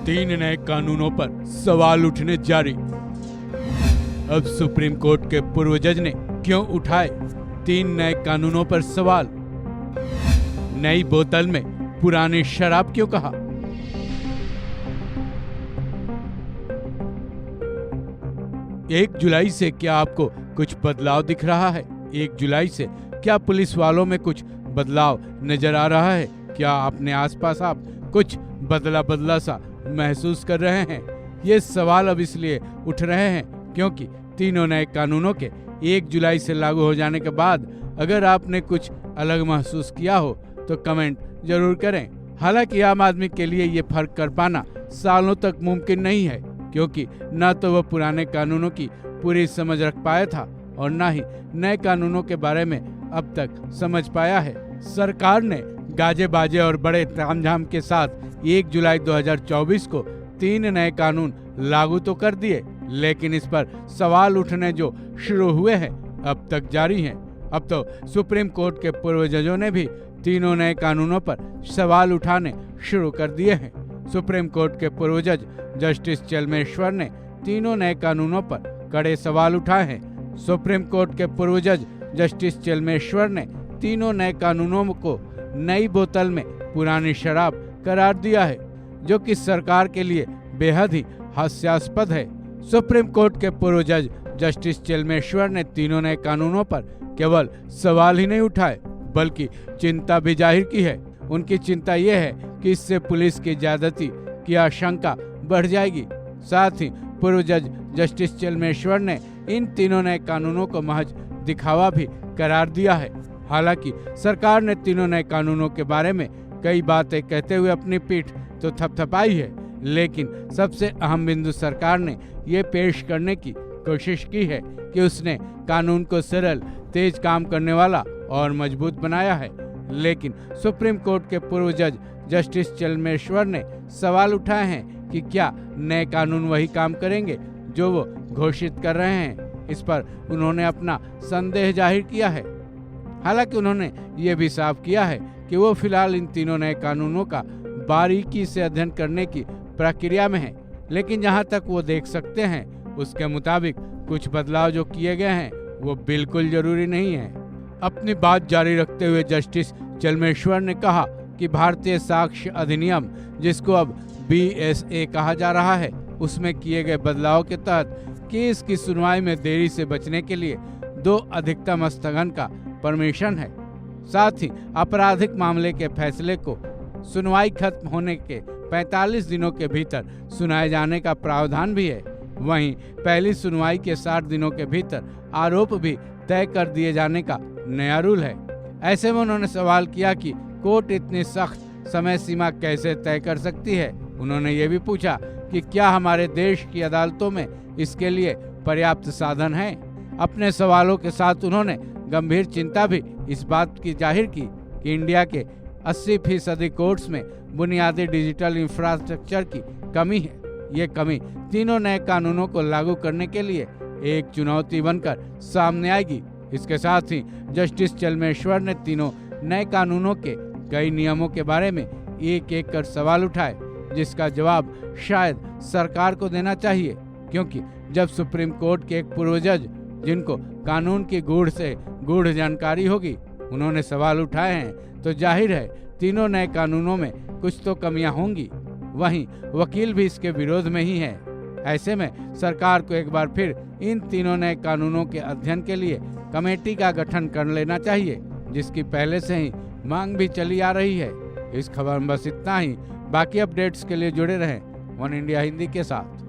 तीन नए कानूनों पर सवाल उठने जारी। अब सुप्रीम कोर्ट के पूर्व जज ने क्यों उठाए तीन नए कानूनों पर सवाल? नई बोतल में पुरानी शराब क्यों कहा? एक जुलाई से क्या आपको कुछ बदलाव दिख रहा है? 1 जुलाई से क्या पुलिस वालों में कुछ बदलाव नजर आ रहा है? क्या अपने आसपास आप कुछ बदला सा महसूस कर रहे हैं? ये सवाल अब इसलिए उठ रहे हैं क्योंकि तीनों नए कानूनों के 1 जुलाई से लागू हो जाने के बाद अगर आपने कुछ अलग महसूस किया हो तो कमेंट जरूर करें। हालांकि आम आदमी के लिए ये फर्क कर पाना सालों तक मुमकिन नहीं है, क्योंकि न तो वह पुराने कानूनों की पूरी समझ रख पाया था और न ही नए कानूनों के बारे में अब तक समझ पाया है। सरकार ने गाजे बाजे और बड़े तामझाम के साथ 1 जुलाई 2024 को 3 नए कानून लागू तो कर दिए, लेकिन इस पर सवाल उठने जो शुरू हुए हैं अब तक जारी हैं। अब तो सुप्रीम कोर्ट के पूर्व जजों ने भी तीनों नए कानूनों पर सवाल उठाने शुरू कर दिए हैं। सुप्रीम कोर्ट के पूर्व जज जस्टिस चेलमेश्वर ने तीनों नए कानूनों पर कड़े सवाल उठाए हैं। सुप्रीम कोर्ट के पूर्व जज जस्टिस चेलमेश्वर ने तीनों नए कानूनों को नई बोतल में पुरानी शराब करार दिया है, जो कि सरकार के लिए बेहद ही हास्यास्पद है। सुप्रीम कोर्ट के पूर्व जज जस्टिस चेलमेश्वर ने तीनों नए कानूनों पर केवल सवाल ही नहीं उठाए बल्कि चिंता भी जाहिर की है। उनकी चिंता ये है कि इससे पुलिस की ज्यादती की आशंका बढ़ जाएगी। साथ ही पूर्व जज जस्टिस चेलमेश्वर ने इन तीनों नए कानूनों को महज दिखावा भी करार दिया है। हालांकि सरकार ने तीनों नए कानूनों के बारे में कई बातें कहते हुए अपनी पीठ तो थपथपाई है, लेकिन सबसे अहम बिंदु सरकार ने ये पेश करने की कोशिश की है कि उसने कानून को सरल, तेज काम करने वाला और मजबूत बनाया है। लेकिन सुप्रीम कोर्ट के पूर्व जज जस्टिस चेलमेश्वर ने सवाल उठाए हैं कि क्या नए कानून वही काम करेंगे जो वो घोषित कर रहे हैं। इस पर उन्होंने अपना संदेह जाहिर किया है। हालांकि उन्होंने ये भी साफ किया है कि वो फिलहाल इन तीनों नए कानूनों का बारीकी से अध्ययन करने की प्रक्रिया में है, लेकिन जहां तक वो देख सकते हैं उसके मुताबिक कुछ बदलाव जो किए गए हैं वो बिल्कुल जरूरी नहीं है। अपनी बात जारी रखते हुए जस्टिस चेलमेश्वर ने कहा कि भारतीय साक्ष्य अधिनियम, जिसको अब BSA कहा जा रहा है, उसमें किए गए बदलाव के तहत केस की सुनवाई में देरी से बचने के लिए 2 अधिकतम स्थगन का परमिशन है। साथ ही आपराधिक मामले के फैसले को सुनवाई खत्म होने के 45 दिनों के भीतर सुनाए जाने का प्रावधान भी है। वहीं पहली सुनवाई के 60 दिनों के भीतर आरोप भी तय कर दिए जाने का नया रूल है। ऐसे में उन्होंने सवाल किया कि कोर्ट इतनी सख्त समय सीमा कैसे तय कर सकती है। उन्होंने ये भी पूछा कि क्या हमारे देश की अदालतों में इसके लिए पर्याप्त साधन हैं। अपने सवालों के साथ उन्होंने गंभीर चिंता भी इस बात की जाहिर की कि इंडिया के 80% कोर्ट्स में बुनियादी डिजिटल इंफ्रास्ट्रक्चर की कमी है। ये कमी तीनों नए कानूनों को लागू करने के लिए एक चुनौती बनकर सामने आएगी। इसके साथ ही जस्टिस चेलमेश्वर ने तीनों नए कानूनों के कई नियमों के बारे में एक कर सवाल उठाए, जिसका जवाब शायद सरकार को देना चाहिए, क्योंकि जब सुप्रीम कोर्ट के एक पूर्व जज, जिनको कानून की गूढ़ से गूढ़ जानकारी होगी, उन्होंने सवाल उठाए हैं, तो जाहिर है तीनों नए कानूनों में कुछ तो कमियां होंगी। वहीं वकील भी इसके विरोध में ही है। ऐसे में सरकार को एक बार फिर इन तीनों नए कानूनों के अध्ययन के लिए कमेटी का गठन कर लेना चाहिए, जिसकी पहले से ही मांग भी चली आ रही है। इस खबर में बस इतना ही। बाकी अपडेट्स के लिए जुड़े रहें वन इंडिया हिंदी के साथ।